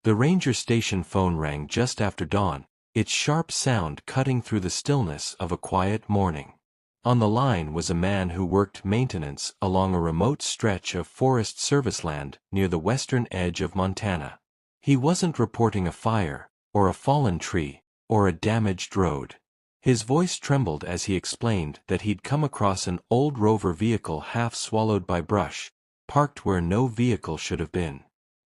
The ranger station phone rang just after dawn, its sharp sound cutting through the stillness of a quiet morning. On the line was a man who worked maintenance along a remote stretch of Forest Service land near the western edge of Montana. He wasn't reporting a fire, or a fallen tree, or a damaged road. His voice trembled as he explained that he'd come across an old Rover vehicle half swallowed by brush, parked where no vehicle should have been.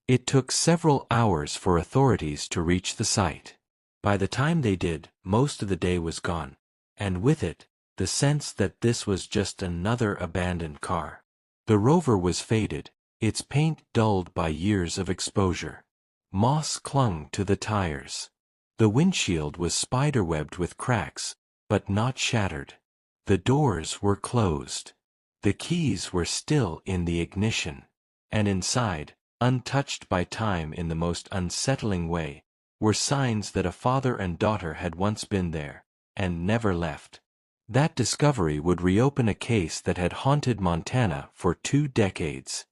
It took several hours for authorities to reach the site. By the time they did, most of the day was gone, and with it, the sense that this was just another abandoned car. The Rover was faded, its paint dulled by years of exposure. Moss clung to the tires. The windshield was spiderwebbed with cracks, but not shattered. The doors were closed. The keys were still in the ignition. And inside, untouched by time in the most unsettling way, were signs that a father and daughter had once been there, and never left. That discovery would reopen a case that had haunted Montana for 2 decades.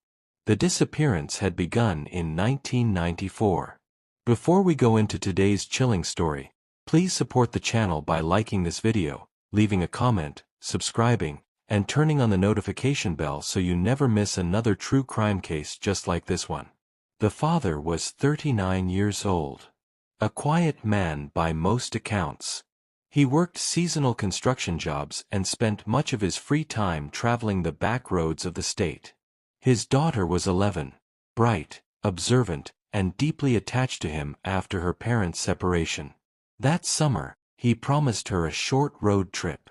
The disappearance had begun in 1994. Before we go into today's chilling story, please support the channel by liking this video, leaving a comment, subscribing, and turning on the notification bell so you never miss another true crime case just like this one. The father was 39 years old. A quiet man by most accounts. He worked seasonal construction jobs and spent much of his free time traveling the back roads of the state. His daughter was 11, bright, observant, and deeply attached to him after her parents' separation. That summer, he promised her a short road trip.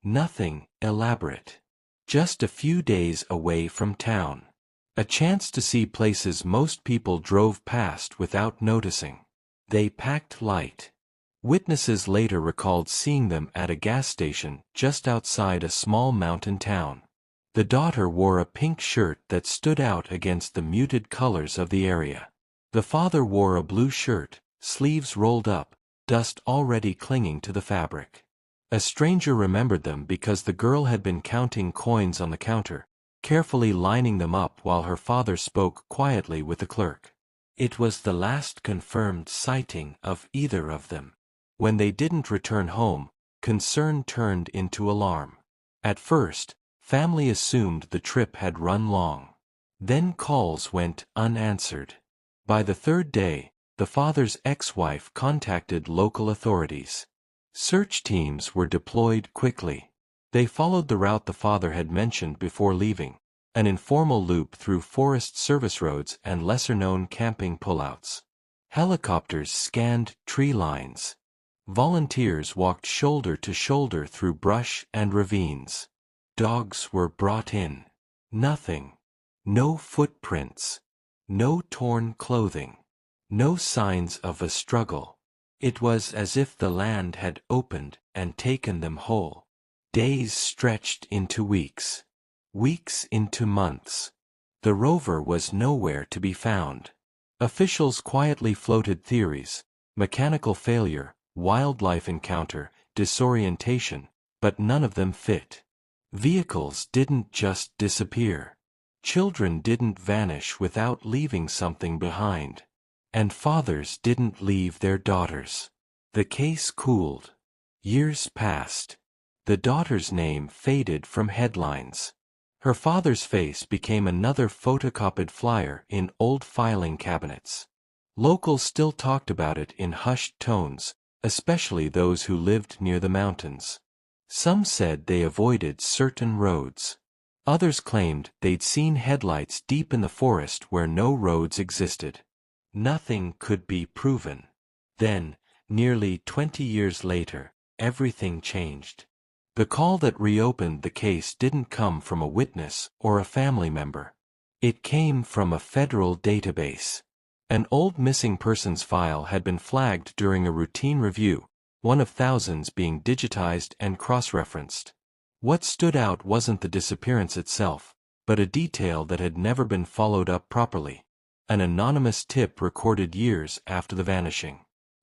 Nothing elaborate. Just a few days away from town. A chance to see places most people drove past without noticing. They packed light. Witnesses later recalled seeing them at a gas station just outside a small mountain town. The daughter wore a pink shirt that stood out against the muted colors of the area. The father wore a blue shirt, sleeves rolled up, dust already clinging to the fabric. A stranger remembered them because the girl had been counting coins on the counter, carefully lining them up while her father spoke quietly with the clerk. It was the last confirmed sighting of either of them. When they didn't return home, concern turned into alarm. At first, family assumed the trip had run long. Then calls went unanswered. By the 3rd day, the father's ex-wife contacted local authorities. Search teams were deployed quickly. They followed the route the father had mentioned before leaving, an informal loop through Forest Service roads and lesser-known camping pullouts. Helicopters scanned tree lines. Volunteers walked shoulder to shoulder through brush and ravines. Dogs were brought in. Nothing. No footprints. No torn clothing. No signs of a struggle. It was as if the land had opened and taken them whole. Days stretched into weeks. Weeks into months. The Rover was nowhere to be found. Officials quietly floated theories: mechanical failure, wildlife encounter, disorientation, but none of them fit. Vehicles didn't just disappear. Children didn't vanish without leaving something behind. And fathers didn't leave their daughters. The case cooled. Years passed. The daughter's name faded from headlines. Her father's face became another photocopied flyer in old filing cabinets. Locals still talked about it in hushed tones, especially those who lived near the mountains. Some said they avoided certain roads. Others claimed they'd seen headlights deep in the forest where no roads existed. Nothing could be proven. Then, nearly 20 years later, everything changed. The call that reopened the case didn't come from a witness or a family member. It came from a federal database. An old missing persons file had been flagged during a routine review, one of thousands being digitized and cross-referenced. What stood out wasn't the disappearance itself, but a detail that had never been followed up properly. An anonymous tip recorded years after the vanishing.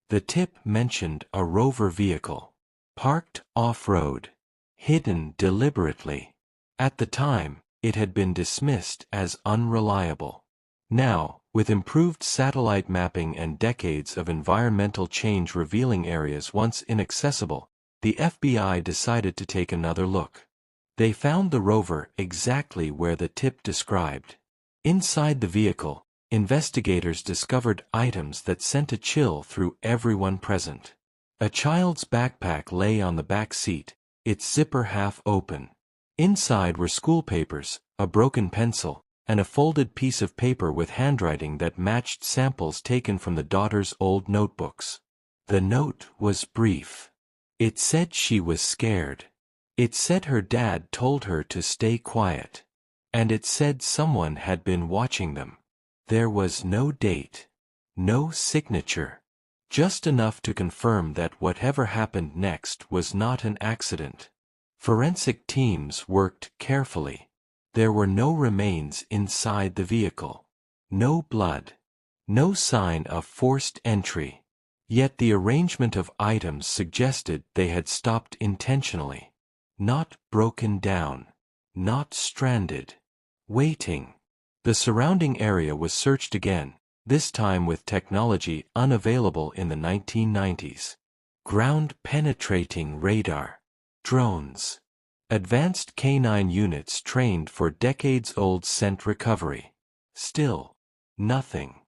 The tip mentioned a Rover vehicle, parked off-road, hidden deliberately. At the time, it had been dismissed as unreliable. Now, With improved satellite mapping and decades of environmental change revealing areas once inaccessible, the FBI decided to take another look. They found the rover exactly where the tip described. Inside the vehicle, investigators discovered items that sent a chill through everyone present. A child's backpack lay on the back seat, its zipper half open. Inside were school papers, a broken pencil, and a folded piece of paper with handwriting that matched samples taken from the daughter's old notebooks. The note was brief. It said she was scared. It said her dad told her to stay quiet. And it said someone had been watching them. There was no date. No signature. Just enough to confirm that whatever happened next was not an accident. Forensic teams worked carefully. There were no remains inside the vehicle. No blood. No sign of forced entry. Yet the arrangement of items suggested they had stopped intentionally. Not broken down. Not stranded. Waiting. The surrounding area was searched again, this time with technology unavailable in the 1990s. Ground-penetrating radar. Drones. Advanced canine units trained for decades-old scent recovery. Still, nothing.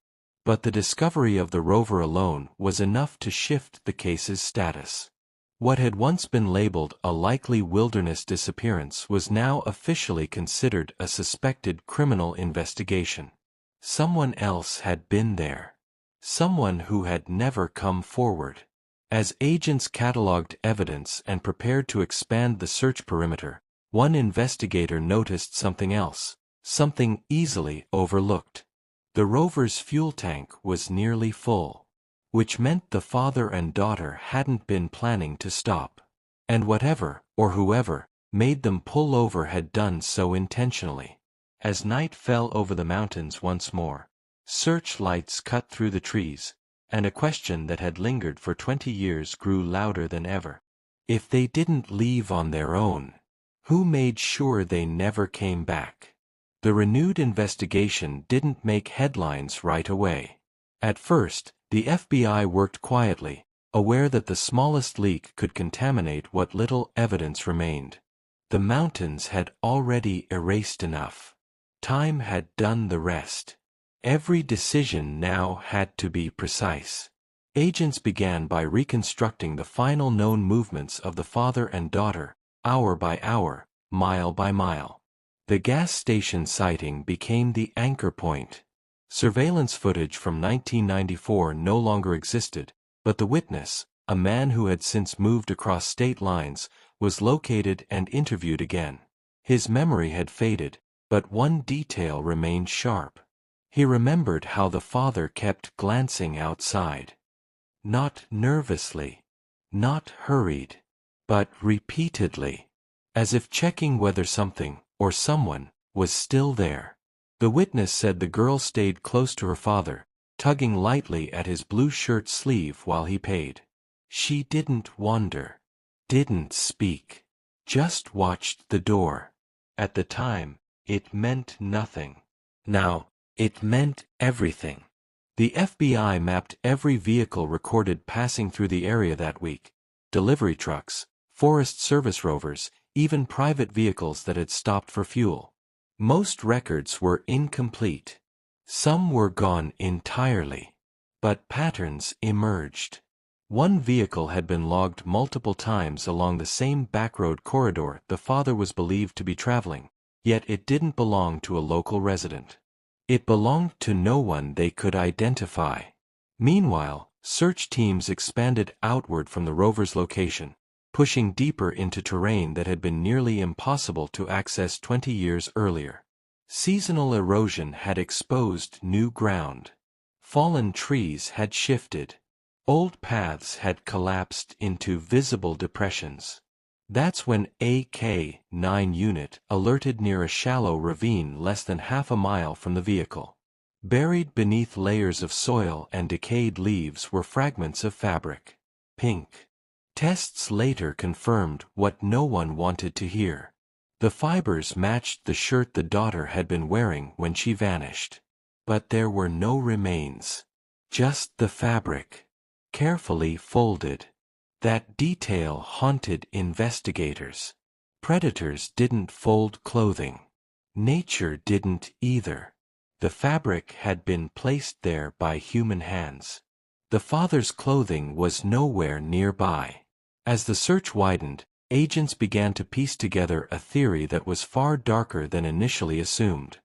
But the discovery of the rover alone was enough to shift the case's status. What had once been labeled a likely wilderness disappearance was now officially considered a suspected criminal investigation. Someone else had been there. Someone who had never come forward. As agents cataloged evidence and prepared to expand the search perimeter, one investigator noticed something else, something easily overlooked. The rover's fuel tank was nearly full. Which meant the father and daughter hadn't been planning to stop. And whatever, or whoever, made them pull over had done so intentionally. As night fell over the mountains once more, searchlights cut through the trees, and a question that had lingered for 20 years grew louder than ever. If they didn't leave on their own, who made sure they never came back? The renewed investigation didn't make headlines right away. At first, the FBI worked quietly, aware that the smallest leak could contaminate what little evidence remained. The mountains had already erased enough. Time had done the rest. Every decision now had to be precise. Agents began by reconstructing the final known movements of the father and daughter, hour by hour, mile by mile. The gas station sighting became the anchor point. Surveillance footage from 1994 no longer existed, but the witness, a man who had since moved across state lines, was located and interviewed again. His memory had faded, but one detail remained sharp. He remembered how the father kept glancing outside. Not nervously, not hurried, but repeatedly, as if checking whether something, or someone, was still there. The witness said the girl stayed close to her father, tugging lightly at his blue shirt sleeve while he paid. She didn't wonder, didn't speak, just watched the door. At the time, it meant nothing. Now, it meant everything. The FBI mapped every vehicle recorded passing through the area that week. Delivery trucks, Forest Service rovers, even private vehicles that had stopped for fuel. Most records were incomplete. Some were gone entirely. But patterns emerged. One vehicle had been logged multiple times along the same backroad corridor the father was believed to be traveling, yet it didn't belong to a local resident. It belonged to no one they could identify. Meanwhile, search teams expanded outward from the rover's location, pushing deeper into terrain that had been nearly impossible to access 20 years earlier. Seasonal erosion had exposed new ground. Fallen trees had shifted. Old paths had collapsed into visible depressions. That's when a K-9 unit alerted near a shallow ravine less than half a mile from the vehicle. Buried beneath layers of soil and decayed leaves were fragments of fabric. Pink. Tests later confirmed what no one wanted to hear. The fibers matched the shirt the daughter had been wearing when she vanished. but there were no remains. Just the fabric, carefully folded. That detail haunted investigators. Predators didn't fold clothing. Nature didn't either. The fabric had been placed there by human hands. The father's clothing was nowhere nearby. As the search widened, agents began to piece together a theory that was far darker than initially assumed.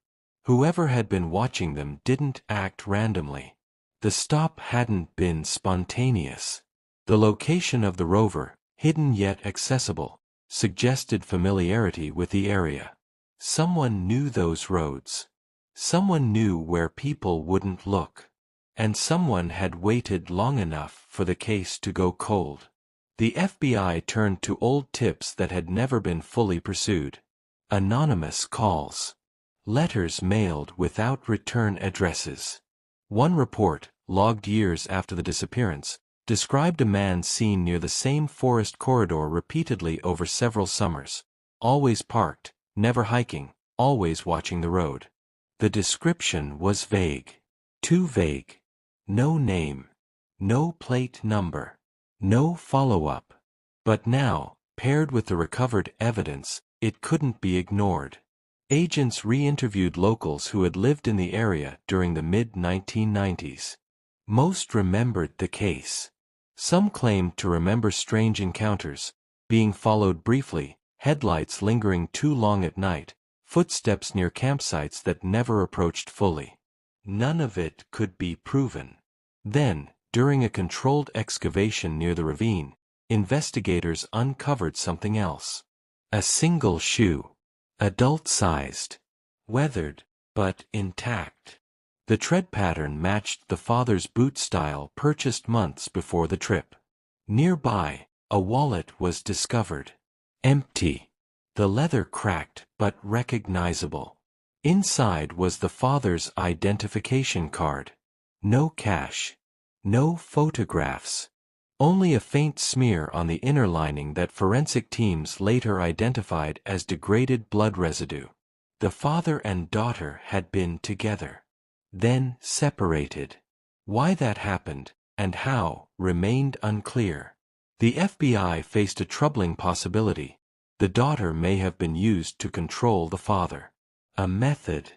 Whoever had been watching them didn't act randomly. The stop hadn't been spontaneous. The location of the Rover, hidden yet accessible, suggested familiarity with the area. Someone knew those roads. Someone knew where people wouldn't look. And someone had waited long enough for the case to go cold. The FBI turned to old tips that had never been fully pursued. Anonymous calls. Letters mailed without return addresses. One report, logged years after the disappearance, described a man seen near the same forest corridor repeatedly over several summers. Always parked, never hiking, always watching the road. The description was vague. Too vague. No name. No plate number. No follow-up. But now, paired with the recovered evidence, it couldn't be ignored. Agents re-interviewed locals who had lived in the area during the mid-1990s. Most remembered the case. Some claimed to remember strange encounters, being followed briefly, headlights lingering too long at night, footsteps near campsites that never approached fully. None of it could be proven. Then, during a controlled excavation near the ravine, investigators uncovered something else. A single shoe. Adult-sized. Weathered, but intact. The tread pattern matched the father's boot style purchased months before the trip. Nearby, a wallet was discovered. Empty. The leather cracked but recognizable. Inside was the father's identification card. No cash. No photographs. Only a faint smear on the inner lining that forensic teams later identified as degraded blood residue. The father and daughter had been together. Then separated. Why that happened, and how, remained unclear. The FBI faced a troubling possibility. The daughter may have been used to control the father. A method.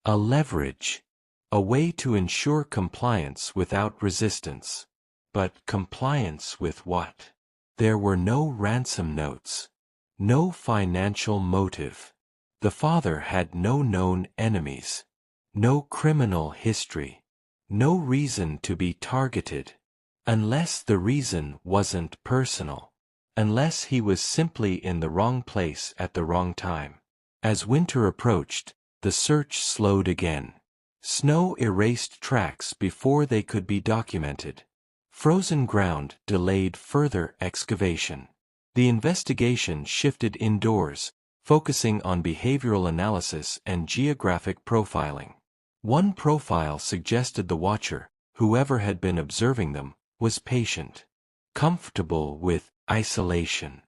A leverage. A way to ensure compliance without resistance. But compliance with what? There were no ransom notes. No financial motive. The father had no known enemies. No criminal history. No reason to be targeted. Unless the reason wasn't personal. Unless he was simply in the wrong place at the wrong time. As winter approached, the search slowed again. Snow erased tracks before they could be documented. Frozen ground delayed further excavation. The investigation shifted indoors, focusing on behavioral analysis and geographic profiling. One profile suggested the watcher, whoever had been observing them, was patient, comfortable with isolation,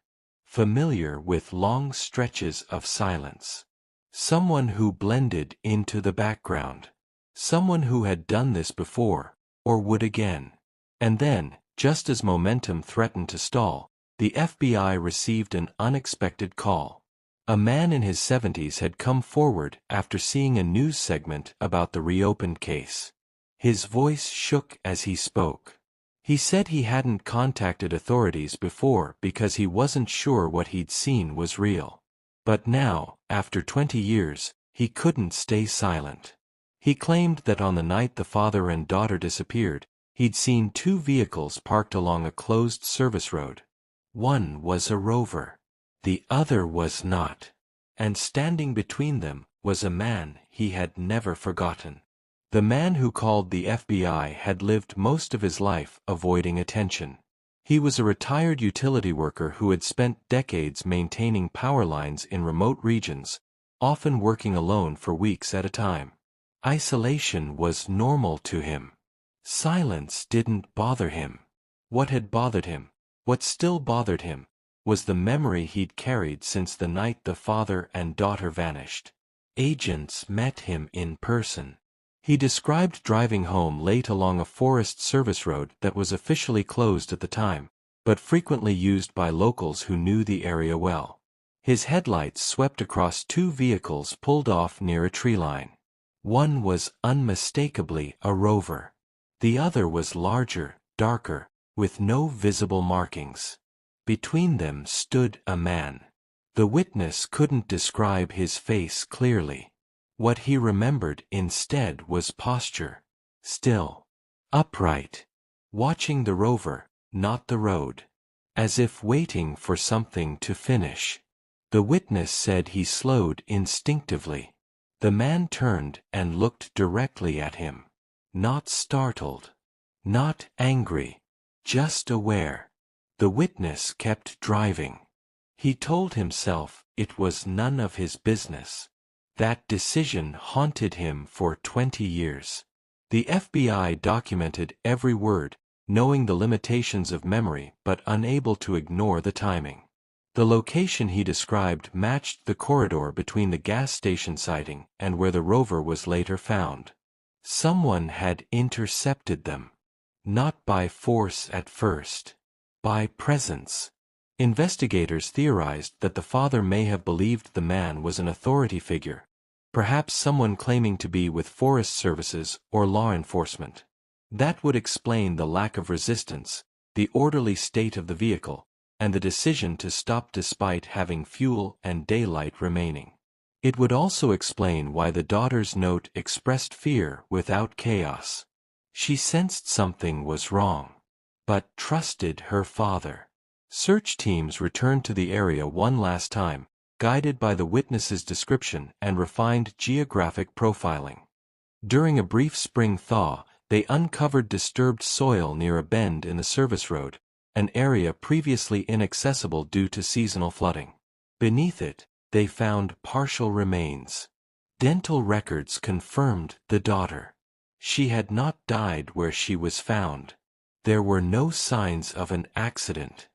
familiar with long stretches of silence. Someone who blended into the background. Someone who had done this before, or would again. And then, just as momentum threatened to stall, the FBI received an unexpected call. A man in his 70s had come forward after seeing a news segment about the reopened case. His voice shook as he spoke. He said he hadn't contacted authorities before because he wasn't sure what he'd seen was real. But now, after 20 years, he couldn't stay silent. He claimed that on the night the father and daughter disappeared, he'd seen two vehicles parked along a closed service road. One was a Rover. The other was not. And standing between them was a man he had never forgotten. The man who called the FBI had lived most of his life avoiding attention. He was a retired utility worker who had spent decades maintaining power lines in remote regions, often working alone for weeks at a time. Isolation was normal to him. Silence didn't bother him. What had bothered him, what still bothered him, was the memory he'd carried since the night the father and daughter vanished. Agents met him in person. He described driving home late along a Forest Service road that was officially closed at the time, but frequently used by locals who knew the area well. His headlights swept across two vehicles pulled off near a tree line. One was unmistakably a Rover. The other was larger, darker, with no visible markings. Between them stood a man. The witness couldn't describe his face clearly. What he remembered instead was posture. Still. Upright. Watching the Rover, not the road. As if waiting for something to finish. The witness said he slowed instinctively. The man turned and looked directly at him. Not startled. Not angry. Just aware. The witness kept driving. He told himself it was none of his business. That decision haunted him for 20 years. The FBI documented every word, knowing the limitations of memory but unable to ignore the timing. The location he described matched the corridor between the gas station sighting and where the Rover was later found. Someone had intercepted them. Not by force at first. By presence. Investigators theorized that the father may have believed the man was an authority figure, perhaps someone claiming to be with Forest Services or law enforcement. That would explain the lack of resistance, the orderly state of the vehicle, and the decision to stop despite having fuel and daylight remaining. It would also explain why the daughter's note expressed fear without chaos. She sensed something was wrong, but trusted her father. Search teams returned to the area one last time, guided by the witness's description and refined geographic profiling. During a brief spring thaw, they uncovered disturbed soil near a bend in the service road, an area previously inaccessible due to seasonal flooding. Beneath it, they found partial remains. Dental records confirmed the daughter. She had not died where she was found. There were no signs of an accident.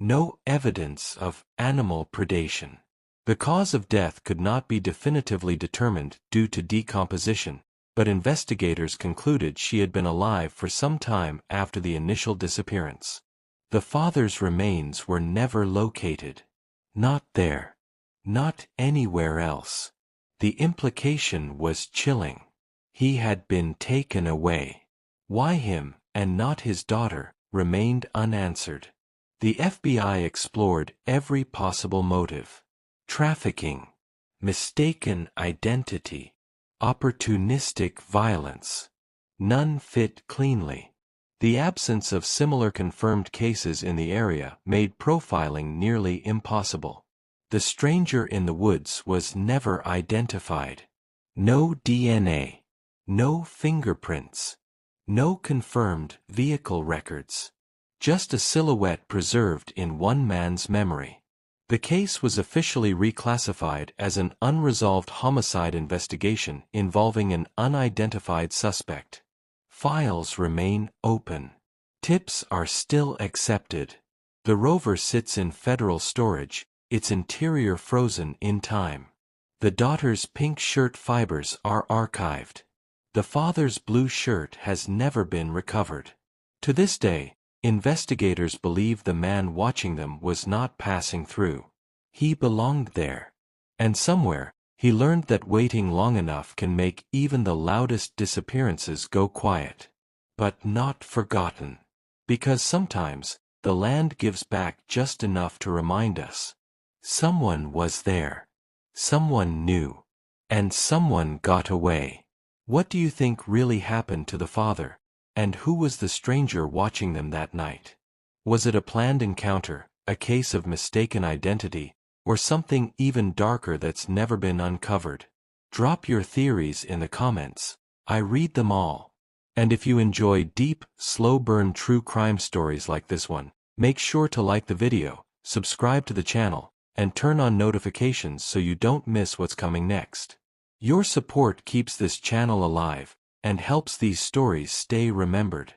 No evidence of animal predation. The cause of death could not be definitively determined due to decomposition, but investigators concluded she had been alive for some time after the initial disappearance. The father's remains were never located. Not there. Not anywhere else. The implication was chilling. He had been taken away. Why him, and not his daughter, remained unanswered. The FBI explored every possible motive. Trafficking. Mistaken identity. Opportunistic violence. None fit cleanly. The absence of similar confirmed cases in the area made profiling nearly impossible. The stranger in the woods was never identified. No DNA. No fingerprints. No confirmed vehicle records. Just a silhouette preserved in one man's memory. The case was officially reclassified as an unresolved homicide investigation involving an unidentified suspect. Files remain open. Tips are still accepted. The Rover sits in federal storage, its interior frozen in time. The daughter's pink shirt fibers are archived. The father's blue shirt has never been recovered. To this day, investigators believe the man watching them was not passing through. He belonged there. And somewhere, he learned that waiting long enough can make even the loudest disappearances go quiet. But not forgotten. Because sometimes, the land gives back just enough to remind us. Someone was there. Someone knew. And someone got away. What do you think really happened to the father? And who was the stranger watching them that night? Was it a planned encounter, a case of mistaken identity, or something even darker that's never been uncovered? Drop your theories in the comments. I read them all. And if you enjoy deep, slow-burn true crime stories like this one, make sure to like the video, subscribe to the channel, and turn on notifications so you don't miss what's coming next. Your support keeps this channel alive and helps these stories stay remembered.